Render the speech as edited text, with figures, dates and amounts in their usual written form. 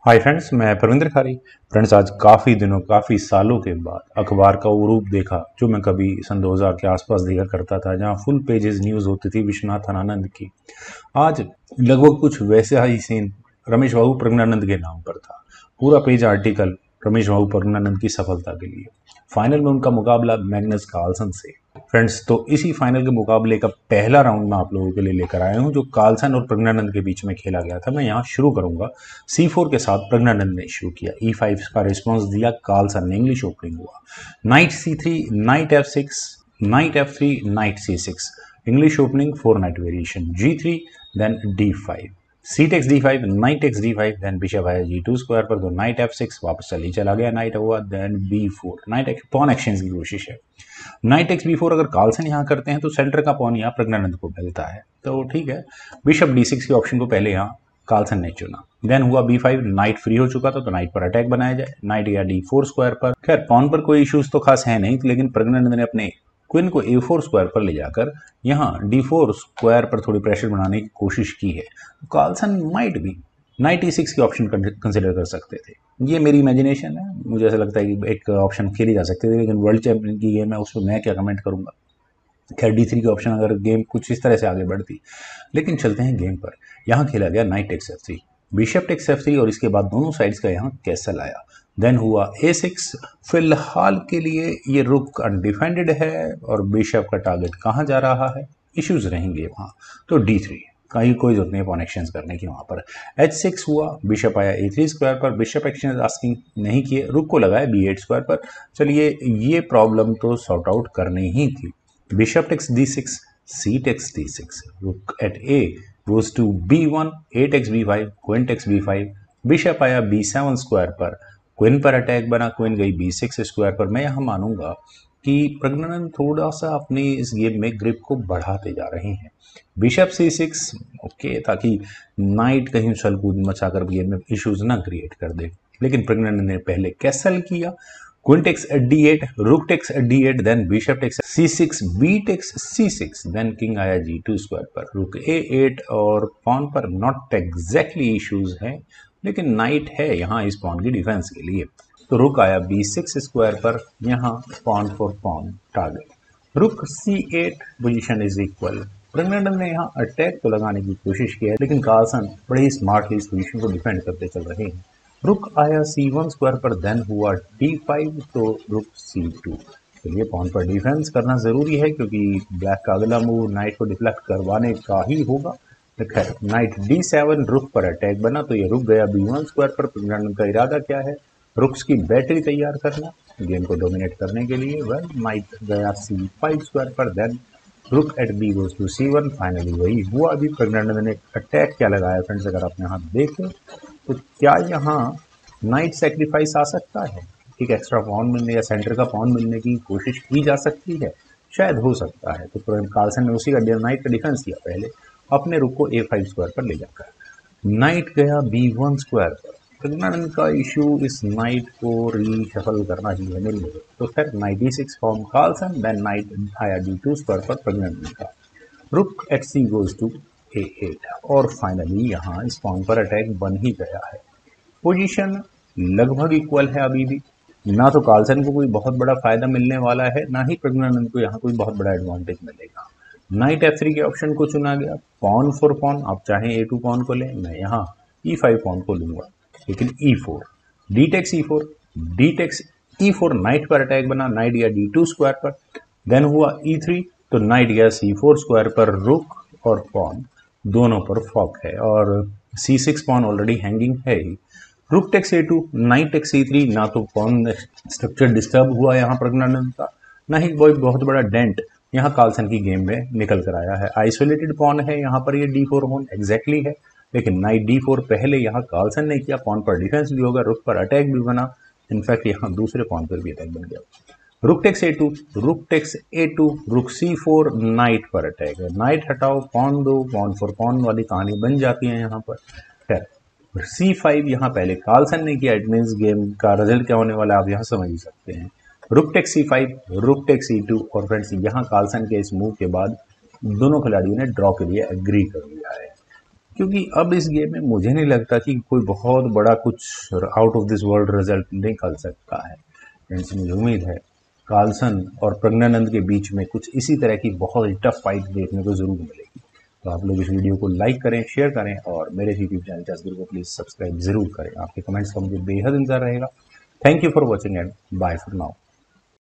Hi friends, मैं परविंदर खारी। Friends, आज काफ़ी सालों के बाद अखबार का वो रूप देखा जो मैं कभी सन 2000 के आसपास देखा करता था, जहां फुल पेजेस न्यूज़ होती थी विश्वनाथ आनंद की। आज लगभग कुछ वैसा ही सीन रमेश बाबू प्रज्ञानंद के नाम पर था। पूरा पेज आर्टिकल रमेश बाबू प्रज्ञानंद की सफलता के लिए। फाइनल में उनका मुकाबला मैग्नस कार्लसन से। फ्रेंड्स, तो इसी फाइनल के मुकाबले का पहला राउंड मैं आप लोगों के लिए लेकर आया हूं, जो कार्लसन और प्रज्ञानंद के बीच में खेला गया था। मैं यहाँ शुरू करूंगा C4 के साथ। प्रज्ञानंद ने शुरू किया, E5 का रिस्पॉन्स दिया कार्लसन ने। इंग्लिश ओपनिंग हुआ, knight C3, knight F6, knight F3, knight C6। English opening, 4 knight variation, G3, then D5, C takes D5, knight takes D5, then bishop आया G2 स्क्वायर पर, तो नाइट F6 वापस चला गया, night हुआ, then B4, night pawn exchange की कोशिश है। नाइट एक्स B4 अगर कार्लसन यहाँ करते हैं तो सेंटर का पॉन यहाँ प्रज्ञानंद को मिलता है, तो ठीक है। बिशप D6 के ऑप्शन को पहले यहाँ कार्लसन ने चुना। देन हुआ B5, नाइट फ्री हो चुका था तो नाइट पर अटैक बनाया जाए, नाइट या D4 स्क्वायर पर। खैर, पॉन पर कोई इश्यूज तो खास है नहीं, लेकिन प्रज्ञानंद ने अपने क्वीन को A4 स्क्वायर पर ले जाकर यहाँ D4 स्क्वायर पर थोड़ी प्रेशर बनाने की कोशिश की है। कार्लसन माइट भी नाइट E6 की ऑप्शन कंसिडर कर सकते थे। ये मेरी इमेजिनेशन है, मुझे ऐसा लगता है कि एक ऑप्शन खेली जा सकती थी, लेकिन वर्ल्ड चैंपियन की गेम है, उसमें मैं क्या कमेंट करूंगा। खैर, D3 की ऑप्शन अगर गेम कुछ इस तरह से आगे बढ़ती। लेकिन चलते हैं गेम पर। यहाँ खेला गया knight takes F3, bishop takes F3 और इसके बाद दोनों साइड्स का यहाँ कैसल आया। देन हुआ A6। फिलहाल के लिए ये रुक अनडिफेंडेड है और बिशप का टारगेट कहाँ जा रहा है, इश्यूज रहेंगे वहाँ, तो D3 कहीं कोई जरूरत नहीं पॉन एक्सचेंज करने की। वहां पर H6 हुआ, बिशप आया A3 स्क्वायर पर, बिशप एक्सचेंज आस्किंग नहीं किए, रुक को लगाया B8 स्क्वायर पर। चलिए, ये प्रॉब्लम तो सॉर्ट आउट करनी ही थी। Bishop takes D6, C takes D6, rook at A goes to B1, A takes B5, queen takes B5, bishop आया B7 स्क्वायर पर, क्वीन पर अटैक बना, क्वीन गई B6 स्क्वायर पर। मैं यहाँ मानूंगा कि प्रज्ञानंद थोड़ा सा अपनी इस गेम में ग्रिप को बढ़ाते जा रहे हैं। बिशप C6, ओके, ताकि नाइट कहीं उछल कूद मचाकर गेम में इश्यूज ना क्रिएट कर दे। लेकिन प्रज्ञानंद ने पहले कैसल किया, queen takes D8, rook takes D8, then bishop takes C6, B takes C6, then king आया G2 स्क्वायर पर, रुक A8 और पॉन पर नॉट एग्जैक्टली इश्यूज हैं, लेकिन नाइट है यहाँ इस पॉन की डिफेंस के लिए। तो रुक आया B6 स्क्वायर पर, यहाँ पॉन फॉर पॉन टारगेट, रुक C8, position is equal. Pragyanand ने यहाँ अटैक तो लगाने की कोशिश की है, लेकिन कार्लसन बड़े ही स्मार्टली इस पोजीशन को डिफेंड करते चल रहे हैं। रुक आया C1 स्क्वायर पर, देन हुआ D5, तो रुक C2। चलिए, पॉन पर डिफेंस करना जरूरी है क्योंकि ब्लैक का अगला मूव नाइट को डिफ्लेक्ट करवाने का ही होगा। खैर, नाइट D7, रुक पर अटैक बना, तो ये रुक गया B1 स्क्वायर पर। प्रज्ञानंद का इरादा क्या है, रुक्स की बैटरी तैयार करना गेम को डोमिनेट करने के लिए। वेल, नाइट गया C5 स्क्वायर पर, then rook at B goes to C1। Finally वही हुआ। अभी प्रज्ञानंद ने अटैक क्या लगाया फ्रेंड्स, अगर आप यहाँ देखें तो क्या यहाँ नाइट सेक्रीफाइस आ सकता है, एक एक्स्ट्रा पॉन मिलने या सेंटर का पॉन मिलने की कोशिश की जा सकती है, शायद हो सकता है। तो कार्लसन ने उसी का नाइट का डिफेंस किया, पहले अपने रुक को A5 स्क्वायर पर ले जाकर। नाइट गया B1 स्क्वायर पर। प्रज्ञानंद का इशू इस नाइट को रीशफल करना ही है मिल गए, तो फिर knight D6 from Carlsen, then knight आया D2 स्क्वायर पर प्रज्ञानंद का, रुक eight C goes to A8 और फाइनली यहाँ इस पॉन पर अटैक बन ही गया है। पोजीशन लगभग इक्वल है अभी भी, ना तो कार्लसन को कोई बहुत बड़ा फायदा मिलने वाला है, ना ही प्रज्ञानंद को यहाँ कोई बहुत बड़ा एडवांटेज मिलेगा। नाइट F3 के ऑप्शन को चुना गया, पॉन फॉर पॉन, आप चाहें A2 पॉन को लें, मैं यहाँ E5 पॉन को लूंगा, लेकिन E4, D takes E4, D takes E4, knight पर अटैक बना, नाइट गया D2 स्क्वायर पर, देन हुआ E3, तो नाइट गया C4 स्क्वायर पर, रुक और पॉन दोनों पर फॉक है और C6 पॉन ऑलरेडी हैंगिंग है ही। Rook takes A2, knight takes C3, ना तो पॉन स्ट्रक्चर डिस्टर्ब हुआ यहाँ प्रज्ञानंद का, ना ही कोई बहुत बड़ा डेंट यहाँ कार्लसन की गेम में निकल कर आया है। आइसोलेटेड पॉन है यहाँ पर, ये D4 पॉन एग्जैक्टली है, लेकिन नाइट D4 पहले यहाँ कार्लसन ने किया, पॉन पर डिफेंस भी होगा, रुक पर अटैक भी बना, इनफैक्ट यहाँ दूसरे पॉन पर भी अटैक बन गया। Rook takes A2, rook takes A2, रुक C4, नाइट पर अटैक है, नाइट हटाओ, पॉन दो, पॉन फॉर पॉन वाली कहानी बन जाती है यहाँ पर। खैर, C5 यहाँ पहले कार्लसन ने किया, इट मीन्स गेम का रिजल्ट क्या होने वाला है आप यहाँ समझ ही सकते हैं। Rook takes C5, rook takes E2 और फ्रेंड्स यहाँ कार्लसन के इस मूव के बाद दोनों खिलाड़ियों ने ड्रॉ के लिए एग्री कर लिया है। क्योंकि अब इस गेम में मुझे नहीं लगता कि कोई बहुत बड़ा कुछ out of this world result निकल सकता है। फ्रेंड्स, मुझे उम्मीद है कार्लसन और प्रज्ञानंद के बीच में कुछ इसी तरह की बहुत ही टफ फाइट देखने को जरूर मिलेगी। तो आप लोग इस वीडियो को लाइक करें, शेयर करें और मेरे यूट्यूब चैनल जस गुरु को प्लीज़ सब्सक्राइब जरूर करें। आपके कमेंट्स का मुझे बेहद इंतजार रहेगा। Thank you for watching and bye for now.